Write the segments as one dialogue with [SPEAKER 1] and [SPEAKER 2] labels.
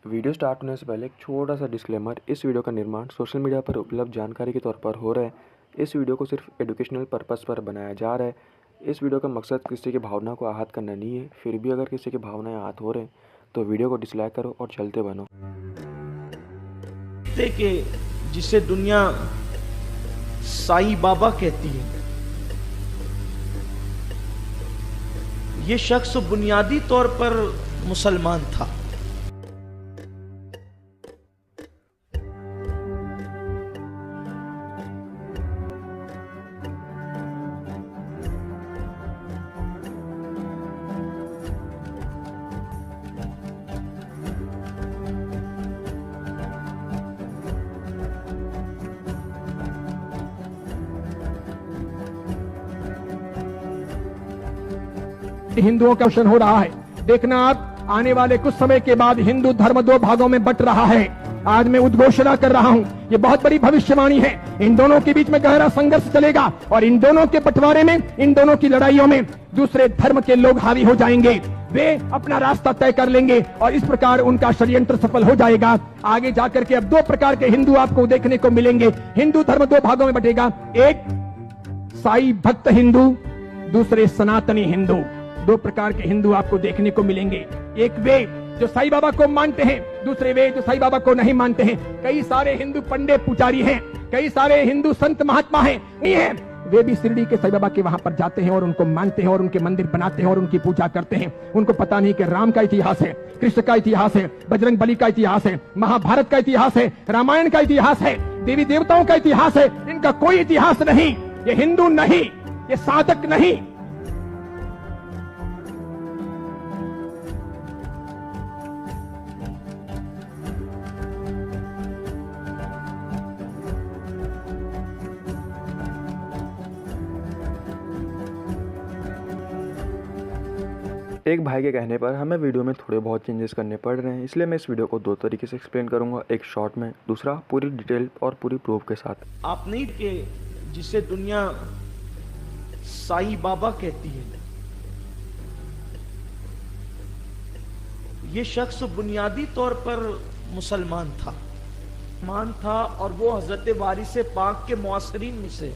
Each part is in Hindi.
[SPEAKER 1] वीडियो स्टार्ट होने से पहले एक छोटा सा डिस्क्लेमर। इस वीडियो का निर्माण सोशल मीडिया पर उपलब्ध जानकारी के तौर पर हो रहा है। इस वीडियो को सिर्फ एजुकेशनल पर्पस पर बनाया जा रहा है। इस वीडियो का मकसद किसी की भावना को आहत करना नहीं है। फिर भी अगर किसी की भावनाएं आहत हो रहे हैं तो वीडियो को डिसलाइक करो और चलते बनो।
[SPEAKER 2] कि जिसे दुनिया साईं बाबा कहती है, ये शख्स बुनियादी तौर पर मुसलमान था।
[SPEAKER 3] हिंदुओं का शोषण हो रहा है। देखना आप, आने वाले कुछ समय के बाद हिंदू धर्म दो भागों में बंट रहा है। आज मैं उद्घोषणा कर रहा हूं, ये बहुत बड़ी भविष्यवाणी है। इन दोनों के बीच में गहरा संघर्ष चलेगा और इन दोनों के बंटवारे में, इन दोनों की लड़ाइयों में दूसरे धर्म के लोग हावी हो जाएंगे। वे अपना रास्ता तय कर लेंगे और इस प्रकार उनका षड्यंत्र सफल हो जाएगा। आगे जाकर के अब दो प्रकार के हिंदू आपको देखने को मिलेंगे। हिंदू धर्म दो भागों में बटेगा, एक साई भक्त हिंदू, दूसरे सनातनी हिंदू। दो प्रकार के हिंदू आपको देखने को मिलेंगे। एक वे जो साईं बाबा को मानते हैं, दूसरे वे जो साईं बाबा को नहीं मानते हैं। कई सारे हिंदू पंडित पुजारी हैं, कई सारे हिंदू संत महात्मा हैं, नहीं है, वे भी शिरडी के साईं बाबा के वहां पर जाते हैं और उनको मानते हैं और उनके मंदिर बनाते हैं और उनकी पूजा करते हैं। उनको पता नहीं कि राम का इतिहास है, कृष्ण का इतिहास है, बजरंग बली का इतिहास है, महाभारत का इतिहास है, रामायण का इतिहास है, देवी देवताओं का इतिहास है। इनका कोई इतिहास नहीं। ये हिंदू नहीं, ये साधक नहीं।
[SPEAKER 1] एक भाई के कहने पर हमें वीडियो में थोड़े बहुत चेंजेस करने पड़ रहे हैं, इसलिए मैं इस वीडियो को दो तरीके से एक्सप्लेन करूंगा। एक शॉर्ट में, दूसरा पूरी डिटेल और पूरी प्रूफ के साथ।
[SPEAKER 2] आप नहीं कि जिसे दुनिया साईं बाबा कहती है, ये शख्स बुनियादी तौर पर मुसलमान था और वो हजरत वारिस पाक के मुआसरीन में से,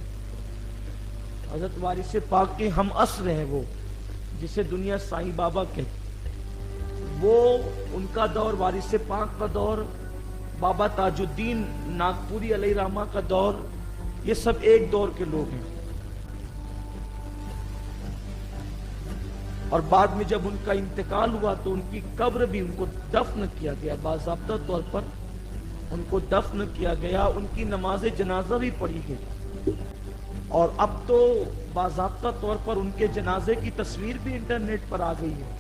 [SPEAKER 2] हजरत वारिस पाक के हम असर हैं वो, जिसे दुनिया साईं बाबा कहती। वो उनका दौर, वारिस पाक का दौर, बाबा ताजुद्दीन नागपुरी अलैहि रहमा का दौर, ये सब एक दौर के लोग हैं। और बाद में जब उनका इंतकाल हुआ तो उनकी कब्र भी, उनको दफन किया गया, बाज़ाब्ता तौर पर उनको दफन किया गया, उनकी नमाज जनाजा भी पढ़ी गई। और अब तो बाज़ाब्ता तौर पर उनके जनाजे की तस्वीर भी इंटरनेट पर आ गई है।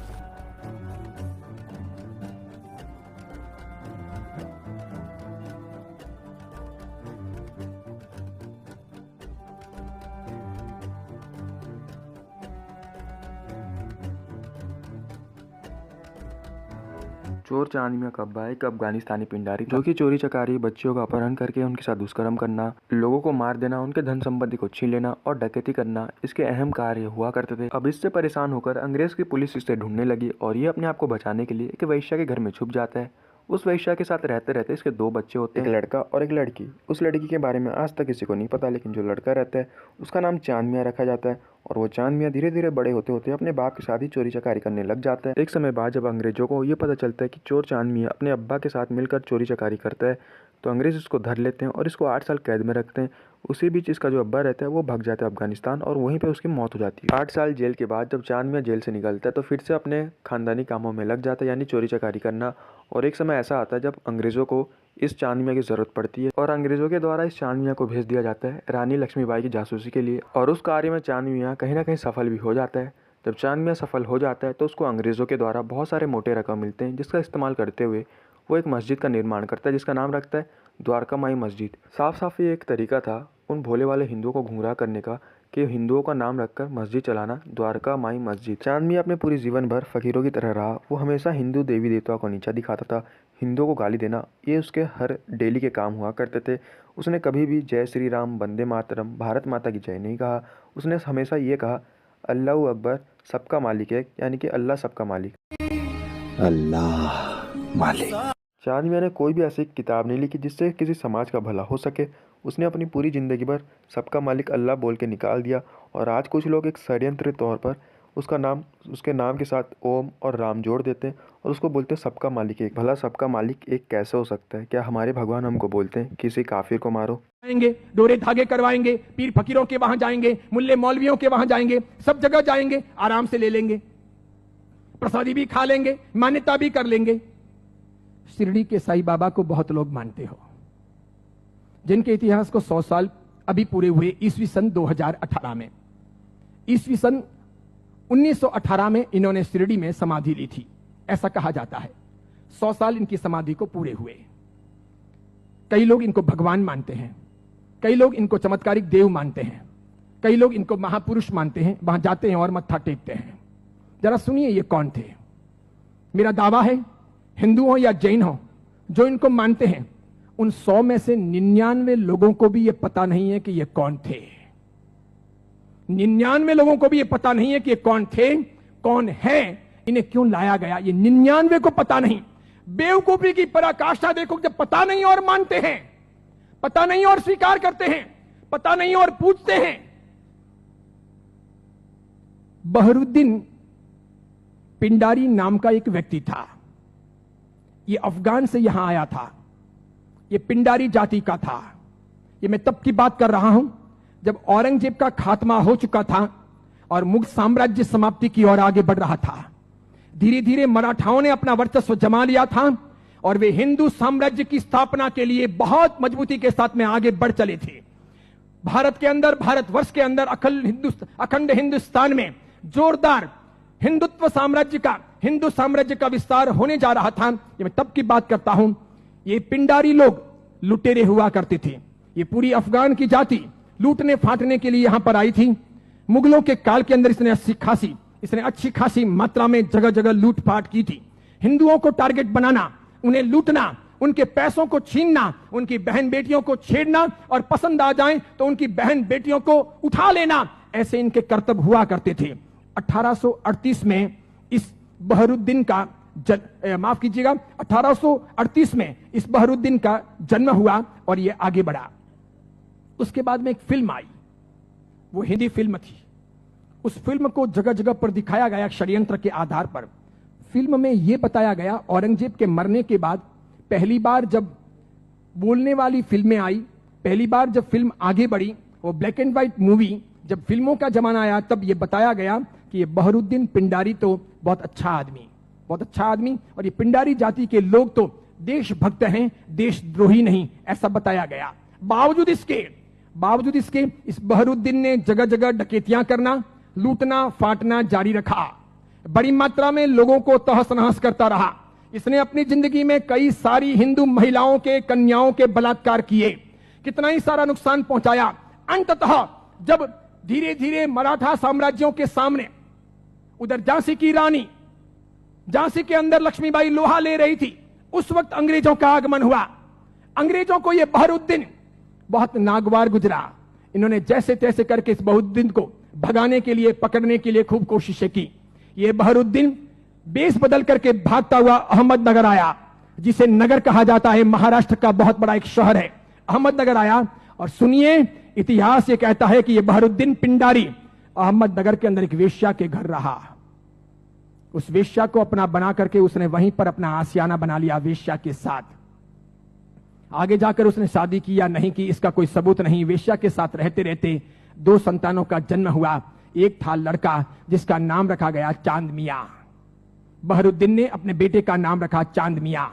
[SPEAKER 1] चोर चांद मियां कब्बा एक अफगानिस्तानी पिंडारी जो कि चोरी चकारी, बच्चियों का अपहरण करके उनके साथ दुष्कर्म करना, लोगों को मार देना, उनके धन संपत्ति को छीन लेना और डकैती करना इसके अहम कार्य हुआ करते थे। अब इससे परेशान होकर अंग्रेज की पुलिस इसे ढूंढने लगी और ये अपने आप को बचाने के लिए एक वैश्या के घर में छुप जाता है। उस वैश्या के साथ रहते रहते इसके दो बच्चे होते हैं, एक लड़का और एक लड़की। उस लड़की के बारे में आज तक किसी को नहीं पता, लेकिन जो लड़का रहता है उसका नाम चांद मियां रखा जाता है। और वो चांद मियां धीरे धीरे बड़े होते होते अपने बाप के साथ ही चोरी चकारी करने लग जाता है। एक समय बाद जब अंग्रेजों को ये पता चलता है कि चोर चांद मियां अपने अब्बा के साथ मिलकर चोरी चकारी करता है, तो अंग्रेज इसको धर लेते हैं और इसको 8 साल कैद में रखते हैं। उसी बीच इसका जो अब्बा रहता है वो भाग जाता है अफगानिस्तान और वहीं पे उसकी मौत हो जाती है। 8 साल जेल के बाद जब चांद मियां जेल से निकलता है तो फिर से अपने खानदानी कामों में लग जाता है, यानी चोरी चकारी करना। और एक समय ऐसा आता है जब अंग्रेज़ों को इस चांद मियां की ज़रूरत पड़ती है और अंग्रेज़ों के द्वारा इस चांद मियां को भेज दिया जाता है रानी लक्ष्मीबाई की जासूसी के लिए। और उस कार्य में चांद मियां कहीं ना कहीं सफल भी हो जाता है। जब चांद मियां सफल हो जाता है तो उसको अंग्रेज़ों के द्वारा बहुत सारे मोटे रकम मिलते हैं, जिसका इस्तेमाल करते हुए वो एक मस्जिद का निर्माण करता है जिसका नाम रखता है द्वारका माई मस्जिद। साफ साफ ये एक तरीका था उन भोले वाले हिंदुओं को गुमराह करने का कि हिंदुओं का नाम रखकर मस्जिद चलाना, द्वारका माई मस्जिद। चांद मियां अपने पूरी जीवन भर फकीरों की तरह रहा। वो हमेशा हिंदू देवी देवताओं को नीचा दिखाता था, हिंदुओं को गाली देना, ये उसके हर डेली के काम हुआ करते थे। उसने कभी भी जय श्री राम, वंदे मातरम, भारत माता की जय नहीं कहा। उसने हमेशा ये कहा अल्लाह अकबर, सबका मालिक है, यानी कि अल्लाह सबका मालिक।
[SPEAKER 4] अल्लाह मालिक।
[SPEAKER 1] चांद मियाँ ने कोई भी ऐसी किताब नहीं लिखी जिससे किसी समाज का भला हो सके। उसने अपनी पूरी ज़िंदगी भर सबका मालिक अल्लाह बोल के निकाल दिया, और आज कुछ लोग एक षड्यंत्र तौर पर उसके नाम के साथ ओम और राम जोड़ देते हैं और उसको बोलते हैं सबका मालिक एक। भला सबका मालिक एक कैसे हो सकता है? क्या हमारे भगवान हमको बोलते हैं किसी काफिर को मारो?
[SPEAKER 3] जाएंगे, डोरे धागे करवाएंगे, पीर फकीरों के वहां जाएंगे, मुल्ले मौलवियों के वहां जाएंगे, सब जगह जाएंगे, आराम से ले लेंगे, प्रसादी भी खा लेंगे, मान्यता भी कर लेंगे। शिरडी के साईं बाबा को बहुत लोग मानते हो, जिनके इतिहास को 100 साल अभी पूरे हुए ईस्वी सन 2018 में। ईस्वी सन 1918 में इन्होंने शिरडी में समाधि ली थी, ऐसा कहा जाता है। 100 साल इनकी समाधि को पूरे हुए। कई लोग इनको भगवान मानते हैं, कई लोग इनको चमत्कारिक देव मानते हैं, कई लोग इनको महापुरुष मानते हैं। वहां जाते हैं और मत्था टेकते हैं। जरा सुनिए ये कौन थे। मेरा दावा है, हिंदू हो या जैन हो, जो इनको मानते हैं उन 100 में से 99 लोगों को भी ये पता नहीं है कि ये कौन थे। 99 लोगों को भी ये पता नहीं है कि ये कौन थे, कौन है, इन्हें क्यों लाया गया, ये 99 को पता नहीं। बेवकूफी की पराकाष्ठा देखो, जब पता नहीं और मानते हैं, पता नहीं और स्वीकार करते हैं, पता नहीं और पूछते हैं। बहरुद्दीन पिंडारी नाम का एक व्यक्ति था। ये अफगान से यहां आया था। ये पिंडारी जाति का था। ये मैं तब की बात कर रहा हूं जब औरंगजेब का खात्मा हो चुका था और मुगल साम्राज्य समाप्ति की ओर आगे बढ़ रहा था। धीरे धीरे मराठाओं ने अपना वर्चस्व जमा लिया था और वे हिंदू साम्राज्य की स्थापना के लिए बहुत मजबूती के साथ में आगे बढ़ चले थे। भारत के अंदर, भारतवर्ष के अंदर, अखंड हिंदुस्तान में जोरदार हिंदुत्व साम्राज्य का, हिंदू साम्राज्य का विस्तार होने जा रहा था। ये मैं तब की बात करता हूं। ये पिंडारी लोग लुटेरे हुआ करते थे। ये पूरी अफगान की जाति लूटने फाटने के लिए यहां पर आई थी। मुगलों के काल के अंदर इसने अच्छी खासी मात्रा में जगह जगह लूटपाट की थी। हिंदुओं को टारगेट बनाना, उन्हें लूटना, उनके पैसों को छीनना, उनकी बहन बेटियों को छेड़ना और पसंद आ जाए तो उनकी बहन बेटियों को उठा लेना, ऐसे इनके कर्तव्य हुआ करते थे। 1838 में इस बहरुद्दीन का माफ कीजिएगा, 1838 में इस बहरुद्दीन का जन्म हुआ और यह आगे बढ़ा। उसके बाद में एक फिल्म आई, वो हिंदी फिल्म थी। उस फिल्म को जगह जगह पर दिखाया गया षड्यंत्र के आधार पर। फिल्म में यह बताया गया, औरंगजेब के मरने के बाद पहली बार जब बोलने वाली फिल्में आई, पहली बार जब फिल्म आगे बढ़ी, वो ब्लैक एंड व्हाइट मूवी, जब फिल्मों का जमाना आया, तब यह बताया गया कि ये बहरुद्दीन पिंडारी तो बहुत अच्छा आदमी, बहुत अच्छा आदमी, और ये पिंडारी जाति के लोग तो देशभक्त हैं, देशद्रोही नहीं, ऐसा बताया गया। बावजूद इसके इस बहरुद्दीन ने जगह जगह डकैतियां करना, लूटना फाटना जारी रखा। बड़ी मात्रा में लोगों को तहस नहस करता रहा। इसने अपनी जिंदगी में कई सारी हिंदू महिलाओं के, कन्याओं के बलात्कार किए, कितना ही सारा नुकसान पहुंचाया। अंततः जब धीरे धीरे मराठा साम्राज्यों के सामने, उधर झांसी की रानी, झांसी के अंदर लक्ष्मीबाई लोहा ले रही थी, उस वक्त अंग्रेजों का आगमन हुआ। अंग्रेजों को यह बहरुद्दीन बहुत नागवार गुजरा। इन्होंने जैसे तैसे करके इस बहरुद्दीन को भगाने के लिए, पकड़ने के लिए खूब कोशिशें की। यह बहरुद्दीन बेस बदल करके भागता हुआ अहमदनगर आया, जिसे नगर कहा जाता है, महाराष्ट्र का बहुत बड़ा एक शहर है। अहमदनगर आया और सुनिए, इतिहास ये कहता है कि यह बहरुद्दीन पिंडारी अहमदनगर के अंदर एक वेश्या के घर रहा। उस वेश्या को अपना बना करके उसने वहीं पर अपना आशियाना बना लिया वेश्या के साथ। आगे जाकर उसने शादी की या नहीं की, इसका कोई सबूत नहीं। वेश्या के साथ रहते रहते 2 संतानों का जन्म हुआ। एक था लड़का जिसका नाम रखा गया चांद मियां। बहरुद्दीन ने अपने बेटे का नाम रखा चांद मियां।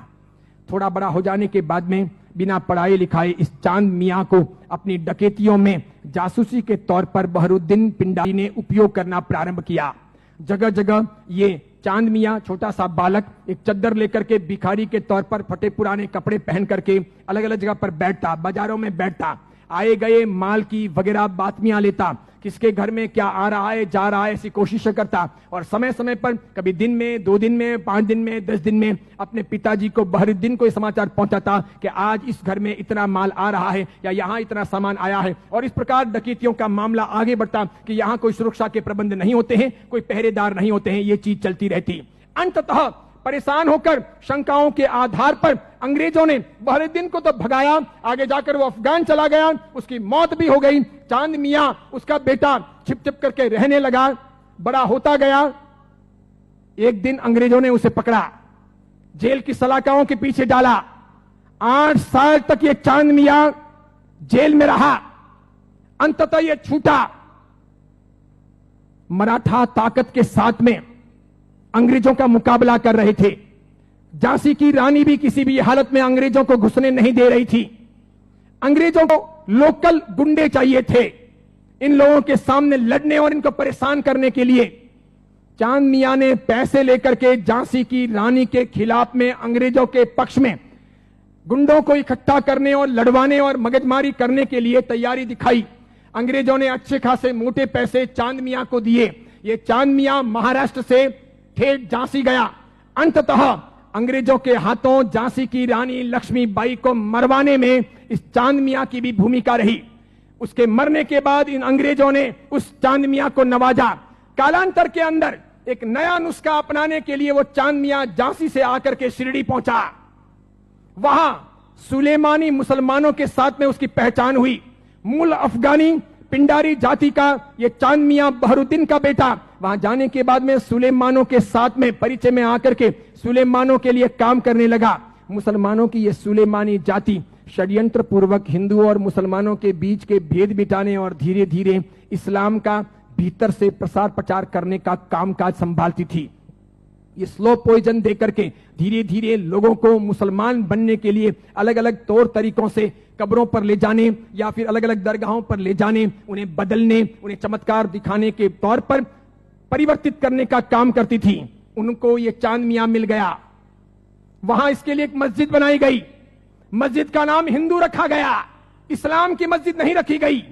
[SPEAKER 3] थोड़ा बड़ा हो जाने के बाद में बिना पढ़ाई लिखाए इस चांद मियां को अपनी डकैतियों में जासूसी के तौर पर बहरुद्दीन पिंडारी ने उपयोग करना प्रारंभ किया। जगह जगह ये चांद मियां, छोटा सा बालक, एक चद्दर लेकर के भिखारी के तौर पर फटे पुराने कपड़े पहन करके अलग अलग जगह पर बैठता, बाजारों में बैठता, आए गए माल की वगैरह बातमियां लेता, किसके घर में क्या आ रहा है जा रहा है ऐसी कोशिशें करता, और समय समय पर कभी दिन में, 2 दिन में, 5 दिन में, 10 दिन में अपने पिताजी को, बहरुद्दीन को समाचार पहुंचाता कि आज इस घर में इतना माल आ रहा है या यहां इतना सामान आया है। और इस प्रकार डकैतियों का मामला आगे बढ़ता कि यहां कोई सुरक्षा के प्रबंध नहीं होते हैं, कोई पहरेदार नहीं होते हैं, ये चीज चलती रहती। अंततः परेशान होकर शंकाओं के आधार पर अंग्रेजों ने बहरुद्दीन को तो भगाया, आगे जाकर वो अफगान चला गया, उसकी मौत भी हो गई। चांद मियां उसका बेटा छिप छिप करके रहने लगा, बड़ा होता गया। एक दिन अंग्रेजों ने उसे पकड़ा, जेल की सलाखाओं के पीछे डाला। 8 साल तक ये चांद मियां जेल में रहा, अंततः ये छूटा। मराठा ताकत के साथ में अंग्रेजों का मुकाबला कर रहे थे। झांसी की रानी भी किसी भी हालत में अंग्रेजों को घुसने नहीं दे रही थी। अंग्रेजों को लोकल गुंडे चाहिए थे इन लोगों के सामने लड़ने और इनको परेशान करने के लिए। चांद मियां ने पैसे लेकर के झांसी की रानी के खिलाफ में अंग्रेजों के पक्ष में गुंडों को इकट्ठा करने और लड़वाने और मगजमारी करने के लिए तैयारी दिखाई। अंग्रेजों ने अच्छे खासे मोटे पैसे चांद मियां को दिए। ये चांद मियां महाराष्ट्र से ठेठ झांसी गया। अंततः अंग्रेजों के हाथों झांसी की रानी लक्ष्मीबाई को मरवाने में इस चांद मियां की भी भूमिका रही। उसके मरने के बाद इन अंग्रेजों ने उस चांद मियां को नवाजा। कालांतर के अंदर एक नया नुस्खा अपनाने के लिए वो चांद मियां झांसी से आकर के शिरडी पहुंचा। वहां सुलेमानी मुसलमानों के साथ में उसकी पहचान हुई। मूल अफगानी पिंडारी जाति का ये चांद मियां बहरुद्दीन का बेटा वहां जाने के बाद में सुलेमानों के साथ में परिचय में आकर के सुलेमानों के लिए काम करने लगा। मुसलमानों की ये सुलेमानी जाति षड्यंत्र पूर्वक हिंदुओं और मुसलमानों के बीच के भेद मिटाने और धीरे धीरे इस्लाम का भीतर से प्रसार प्रचार करने का कामकाज संभालती थी। ये स्लो पॉइजन देकर के धीरे धीरे लोगों को मुसलमान बनने के लिए अलग अलग तौर तरीकों से कब्रों पर ले जाने या फिर अलग अलग दरगाहों पर ले जाने, उन्हें बदलने, उन्हें चमत्कार दिखाने के तौर पर परिवर्तित करने का काम करती थी। उनको ये चांद मियां मिल गया। वहां इसके लिए एक मस्जिद बनाई गई। मस्जिद का नाम हिंदू रखा गया, इस्लाम की मस्जिद नहीं रखी गई।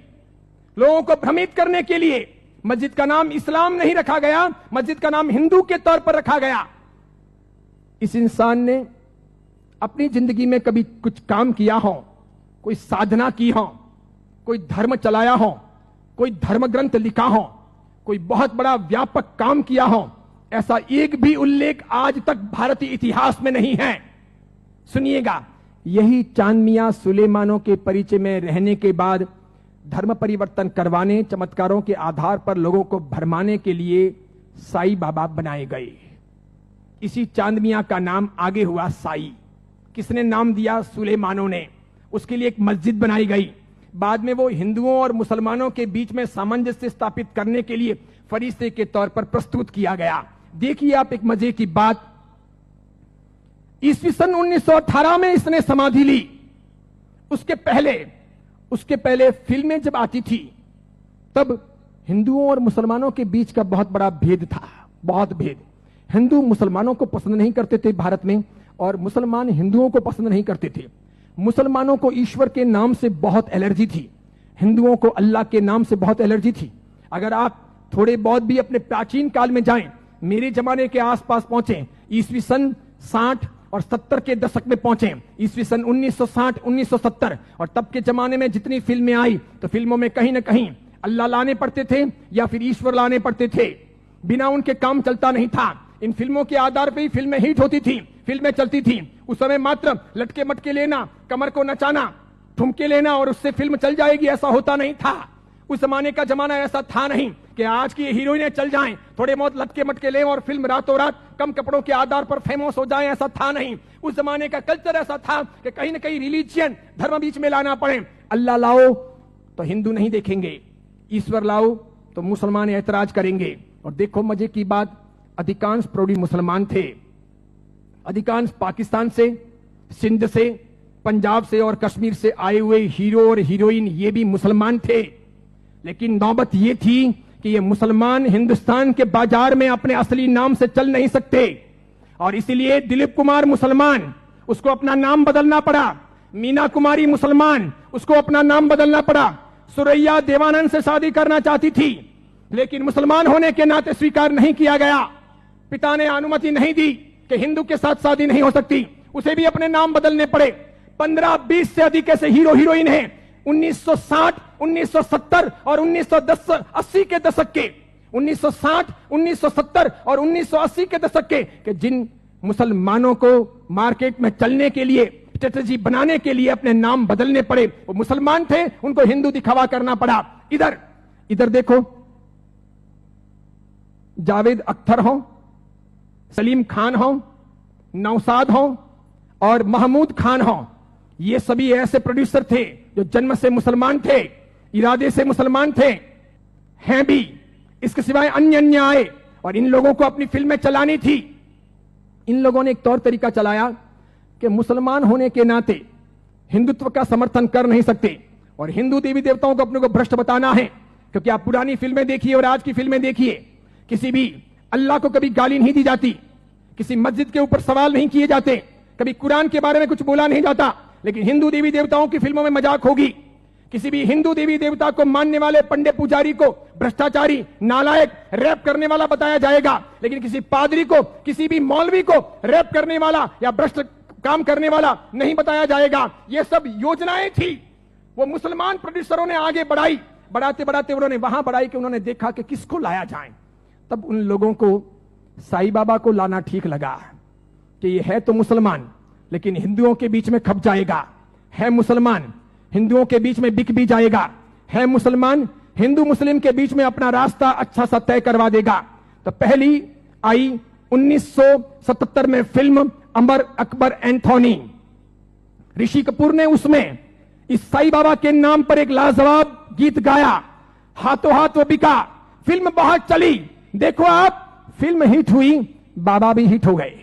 [SPEAKER 3] लोगों को भ्रमित करने के लिए मस्जिद का नाम इस्लाम नहीं रखा गया, मस्जिद का नाम हिंदू के तौर पर रखा गया। इस इंसान ने अपनी जिंदगी में कभी कुछ काम किया हो, कोई साधना की हो, कोई धर्म चलाया हो, कोई धर्म ग्रंथ लिखा हो, कोई बहुत बड़ा व्यापक काम किया हो, ऐसा एक भी उल्लेख आज तक भारतीय इतिहास में नहीं है। सुनिएगा, यही चांद मियां सुलेमानों के परिचय में रहने के बाद धर्म परिवर्तन करवाने, चमत्कारों के आधार पर लोगों को भरमाने के लिए साई बाबा बनाए गए। इसी चांद मियां का नाम आगे हुआ साई। किसने नाम दिया? सुलेमानों ने। उसके लिए एक मस्जिद बनाई गई। बाद में वो हिंदुओं और मुसलमानों के बीच में सामंजस्य स्थापित करने के लिए फरिश्ते के तौर पर प्रस्तुत किया गया। देखिए आप एक मजे की बात, ईस्वी सन 1918 में इसने समाधि ली। उसके पहले फिल्में जब आती थी तब हिंदुओं और मुसलमानों के बीच का बहुत बड़ा भेद था, बहुत भेद। हिंदू मुसलमानों को पसंद नहीं करते थे भारत में, और मुसलमान हिंदुओं को पसंद नहीं करते थे। मुसलमानों को ईश्वर के नाम से बहुत एलर्जी थी, हिंदुओं को अल्लाह के नाम से बहुत एलर्जी थी। अगर आप थोड़े बहुत भी अपने प्राचीन काल में जाएं, मेरे जमाने के आसपास पहुंचे, ईस्वी सन 60 और 70 के दशक में पहुंचे, ईस्वी सन 1960 1970, और तब के जमाने में जितनी फिल्में आई तो फिल्मों में कहीं ना कहीं अल्लाह लाने पड़ते थे या फिर ईश्वर लाने पड़ते थे। बिना उनके काम चलता नहीं था। इन फिल्मों के आधार पर ही फिल्में हिट होती थी, फिल्में चलती थी। उस समय मात्र लटके मटके लेना, कमर को नचाना, ठुमके लेना और उससे फिल्म चल जाएगी, ऐसा होता नहीं था। उस जमाने का जमाना ऐसा था नहीं कि आज की हीरोइनें चल जाएं, थोड़े बहुत लटके मटके लें और फिल्म रातों रात कम कपड़ों के आधार पर फेमस हो जाएं, ऐसा था नहीं। उस जमाने का कल्चर ऐसा था कि कहीं ना कहीं रिलीजियन, धर्म बीच में लाना पड़े। अल्लाह लाओ तो हिंदू नहीं देखेंगे, ईश्वर लाओ तो मुसलमान ऐतराज करेंगे। और देखो मजे की बात, अधिकांश प्रौढ़ी मुसलमान थे। अधिकांश पाकिस्तान से, सिंध से, पंजाब से और कश्मीर से आए हुए हीरो और हीरोइन ये भी मुसलमान थे। लेकिन नौबत ये थी कि ये मुसलमान हिंदुस्तान के बाजार में अपने असली नाम से चल नहीं सकते, और इसलिए दिलीप कुमार मुसलमान, उसको अपना नाम बदलना पड़ा। मीना कुमारी मुसलमान, उसको अपना नाम बदलना पड़ा। सुरैया देवानंद से शादी करना चाहती थी, लेकिन मुसलमान होने के नाते स्वीकार नहीं किया गया। पिता ने अनुमति नहीं दी कि हिंदू के साथ शादी नहीं हो सकती, उसे भी अपने नाम बदलने पड़े। 15-20 से अधिक ऐसे हीरो हीरोइन हैं 1960, 1970 और 1980 के दशक के, 1960, 1970 और 1980 के दशक के, कि जिन मुसलमानों को मार्केट में चलने के लिए, स्ट्रेटेजी बनाने के लिए अपने नाम बदलने पड़े। वो मुसलमान थे, उनको हिंदू दिखावा करना पड़ा। इधर देखो, जावेद अख्तर हो, सलीम खान हो, नौसाद हो और महमूद खान हो, ये सभी ऐसे प्रोड्यूसर थे जो जन्म से मुसलमान थे, इरादे से मुसलमान थे, हैं भी। इसके सिवाय अन्य आए और इन लोगों को अपनी फिल्में चलानी थी। इन लोगों ने एक तौर तरीका चलाया कि मुसलमान होने के नाते हिंदुत्व का समर्थन कर नहीं सकते और हिंदू देवी देवताओं को अपने को भ्रष्ट बताना है। क्योंकि आप पुरानी फिल्में देखिए और आज की फिल्में देखिए, किसी भी अल्लाह को कभी गाली नहीं दी जाती, किसी मस्जिद के ऊपर सवाल नहीं किए जाते, कभी कुरान के बारे में कुछ बोला नहीं जाता। लेकिन हिंदू देवी देवताओं की फिल्मों में मजाक होगी। किसी भी हिंदू देवी देवता को मानने वाले पंडे पुजारी को भ्रष्टाचारी, नालायक, रैप करने वाला बताया जाएगा। लेकिन किसी पादरी को, किसी भी मौलवी को रैप करने वाला या भ्रष्ट काम करने वाला नहीं बताया जाएगा। ये सब योजनाएं थी, वो मुसलमान प्रोड्यूसरों ने आगे बढ़ाई। बढ़ाते बढ़ाते उन्होंने वहां बढ़ाई कि उन्होंने देखा कि किसको लाया जाए। तब उन लोगों को साईं बाबा को लाना ठीक लगा कि ये है तो मुसलमान, लेकिन हिंदुओं के बीच में खप जाएगा। है मुसलमान, हिंदुओं के बीच में बिक भी जाएगा। है मुसलमान, हिंदू मुस्लिम के बीच में अपना रास्ता अच्छा सा तय करवा देगा। तो पहली आई 1977 में फिल्म अमर अकबर एंथोनी। ऋषि कपूर ने उसमें इस साईं बाबा के नाम पर एक लाजवाब गीत गाया, हाथों हाथ वो बिका। फिल्म बहुत चली। देखो आप, फिल्म हिट हुई, बाबा भी हिट हो गए।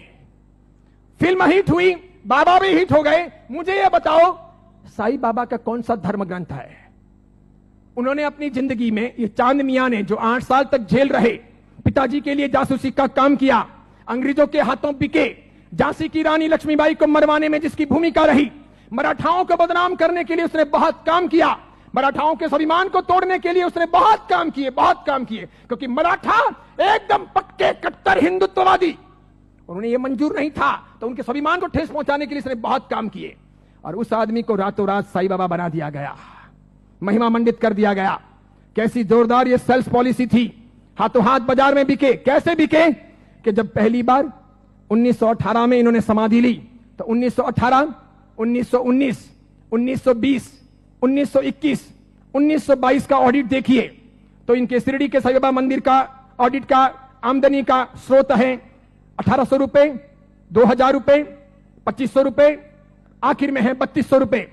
[SPEAKER 3] फिल्म हिट हुई, बाबा भी हिट हो गए। मुझे यह बताओ, साईं बाबा का कौन सा धर्म ग्रंथ है? उन्होंने अपनी जिंदगी में, ये चांद मियां ने जो 8 साल तक जेल रहे, पिताजी के लिए जासूसी का काम किया, अंग्रेजों के हाथों बिके, झांसी की रानी लक्ष्मीबाई को मरवाने में जिसकी भूमिका रही, मराठाओं को बदनाम करने के लिए उसने बहुत काम किया, मराठाओं के स्वाभिमान को तोड़ने के लिए उसने बहुत काम किए, बहुत काम किए। क्योंकि मराठा एकदम पक्के कट्टर हिंदुत्ववादी, उन्हें यह मंजूर नहीं था, तो उनके स्वाभिमान को ठेस पहुंचाने के लिए उसने बहुत काम किए। और उस आदमी को रातों रात साईं बाबा बना दिया गया, महिमा मंडित कर दिया गया। कैसी जोरदार ये सेल्स पॉलिसी थी। हाथों हाथ बाजार में बिके। कैसे बिके कि जब पहली बार 1918 में इन्होंने समाधि ली, तो 1918, 1919, 1920, 1921, 1922 का ऑडिट देखिए, तो इनके शिरडी के साईं बाबा मंदिर का ऑडिट का आमदनी का स्रोत है 1800 रुपए, 2000 रुपए, 2500 रुपए, आखिर में है 3200 रुपए।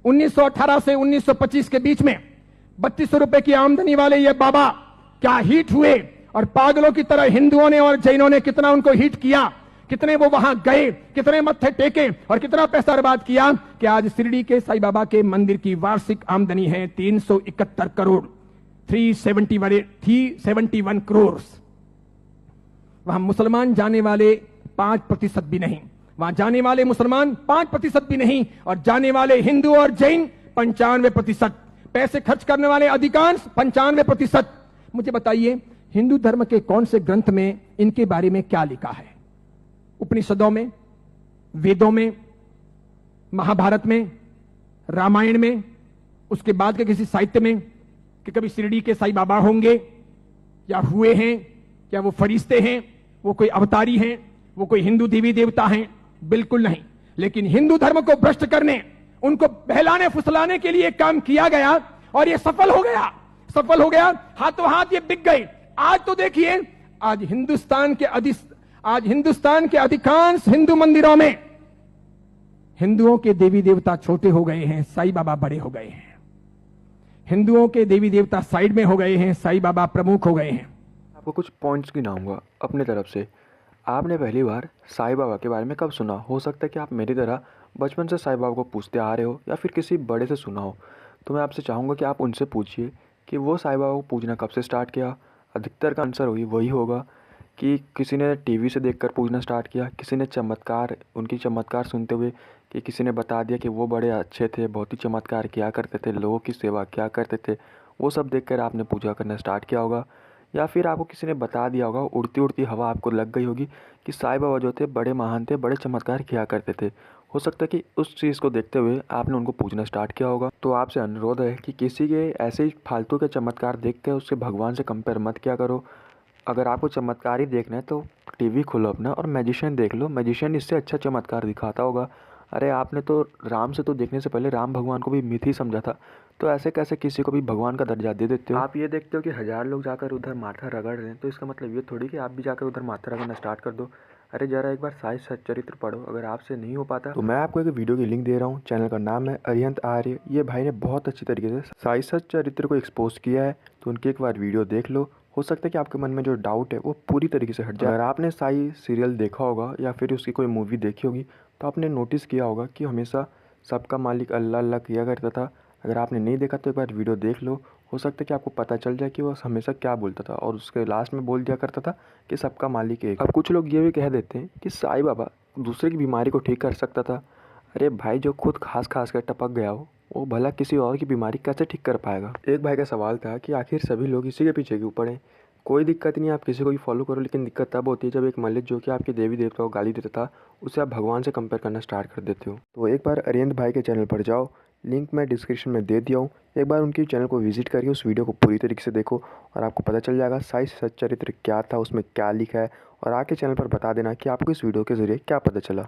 [SPEAKER 3] 1918 से 1925 के बीच में 3200 रुपए की आमदनी वाले ये बाबा क्या हिट हुए, और पागलों की तरह हिंदुओं ने और जैनों ने कितना उनको हिट किया, कितने वो वहां गए, कितने मत्थे टेके और कितना पैसा बर्बाद किया कि आज शिरडी के साईं बाबा के मंदिर की वार्षिक आमदनी है 371 करोड़, 371 करोड़। वहां मुसलमान जाने वाले 5% भी नहीं, वहां जाने वाले मुसलमान 5% भी नहीं, और जाने वाले हिंदू और जैन 95%, पैसे खर्च करने वाले अधिकांश 95%। मुझे बताइए, हिंदू धर्म के कौन से ग्रंथ में इनके बारे में क्या लिखा है? उपनिषदों में, वेदों में, महाभारत में, रामायण में, उसके बाद के किसी साहित्य में कि कभी शिरडी के साईं बाबा होंगे या हुए हैं, क्या वो फरिश्ते हैं, वो कोई अवतारी हैं, वो कोई हिंदू देवी देवता हैं? बिल्कुल नहीं। लेकिन हिंदू धर्म को भ्रष्ट करने, उनको बहलाने फुसलाने के लिए काम किया गया और ये सफल हो गया, सफल हो गया। हाथों हाथ ये बिक गए। आज तो देखिए, आज हिंदुस्तान के अधिकांश हिंदू मंदिरों में हिंदुओं के देवी देवता छोटे हो गए हैं, साईं बाबा बड़े हो गए हैं। हिंदुओं के देवी देवता साइड में हो गए हैं, साईं बाबा प्रमुख हो गए हैं।
[SPEAKER 1] आपको कुछ पॉइंट्स गिनाऊंगा अपने तरफ से। आपने पहली बार साईं बाबा के बारे में कब सुना? हो सकता है कि आप मेरी तरह बचपन से साईं बाबा को पूछते आ रहे हो या फिर किसी बड़े से सुना हो। तो मैं आपसे चाहूँगा कि आप उनसे पूछिए कि वो साईं बाबा को पूजना कब से स्टार्ट किया। अधिकतर का आंसर वही होगा कि किसी ने टीवी से देखकर पूजना स्टार्ट किया, किसी ने उनकी चमत्कार सुनते हुए, कि किसी ने बता दिया कि वो बड़े अच्छे थे, बहुत ही चमत्कार किया करते थे, लोगों की सेवा किया करते थे, वो सब देखकर आपने पूजा करना स्टार्ट किया होगा। या फिर आपको किसी ने बता दिया होगा, उड़ती उड़ती हवा आपको लग गई होगी कि साईं बाबा जो थे बड़े महान थे, बड़े चमत्कार किया करते थे। हो सकता है कि उस चीज़ को देखते हुए आपने उनको पूजना स्टार्ट किया होगा। तो आपसे अनुरोध है कि किसी के ऐसे ही फालतू के चमत्कार देख के उससे भगवान से कंपेयर मत किया करो। अगर आपको चमत्कार ही देखना है तो टीवी खोलो अपना और मैजिशियन देख लो, मैजिशियन इससे अच्छा चमत्कार दिखाता होगा। अरे आपने तो राम से तो देखने से पहले राम भगवान को भी मिथ ही समझा था, तो ऐसे कैसे किसी को भी भगवान का दर्जा दे देते हो। आप ये देखते हो कि 1000 लोग जाकर उधर माथा रगड़ रहे हैं, तो इसका मतलब ये थोड़ी कि आप भी जाकर उधर माथा रगड़ना स्टार्ट कर दो। अरे जरा एक बार साई सच्चरित्र पढ़ो, अगर आपसे नहीं हो पाता तो मैं आपको एक वीडियो की लिंक दे रहा हूँ। चैनल का नाम है अरिहंत आर्य। ये भाई ने बहुत अच्छी तरीके से साई सच्चरित्र को एक्सपोज किया है, तो उनकी एक बार वीडियो देख लो। हो सकता है कि आपके मन में जो डाउट है वो पूरी तरीके से हट जाए। अगर आपने साई सीरियल देखा होगा या फिर उसकी कोई मूवी देखी होगी, तो आपने नोटिस किया होगा कि हमेशा सबका मालिक अल्लाह अल्लाह किया करता था। अगर आपने नहीं देखा तो एक बार वीडियो देख लो, हो सकता है कि आपको पता चल जाए कि वो हमेशा क्या बोलता था, और उसके लास्ट में बोल दिया करता था कि सबका मालिक एक। अब कुछ लोग ये भी कह देते हैं कि साईं बाबा दूसरे की बीमारी को ठीक कर सकता था। अरे भाई, जो खुद खास कर टपक गया हो, वो भला किसी और की बीमारी कैसे ठीक कर पाएगा। एक भाई का सवाल था कि आखिर सभी लोग इसी के पीछे क्यों पड़े। कोई दिक्कत नहीं, आप किसी को भी फॉलो करो, लेकिन दिक्कत तब होती है जब एक मलिक जो कि आपके देवी देवता को गाली देता था, उसे आप भगवान से कंपेयर करना स्टार्ट कर देते हो। तो एक बार अरिहंत भाई के चैनल पर जाओ, लिंक मैं डिस्क्रिप्शन में दे दिया हूँ। एक बार उनके चैनल को विजिट करके उस वीडियो को पूरी तरीके से देखो और आपको पता चल जाएगा साई सच्चरित्र क्या था, उसमें क्या लिखा है, और आके चैनल पर बता देना कि आपको इस वीडियो के ज़रिए क्या पता चला।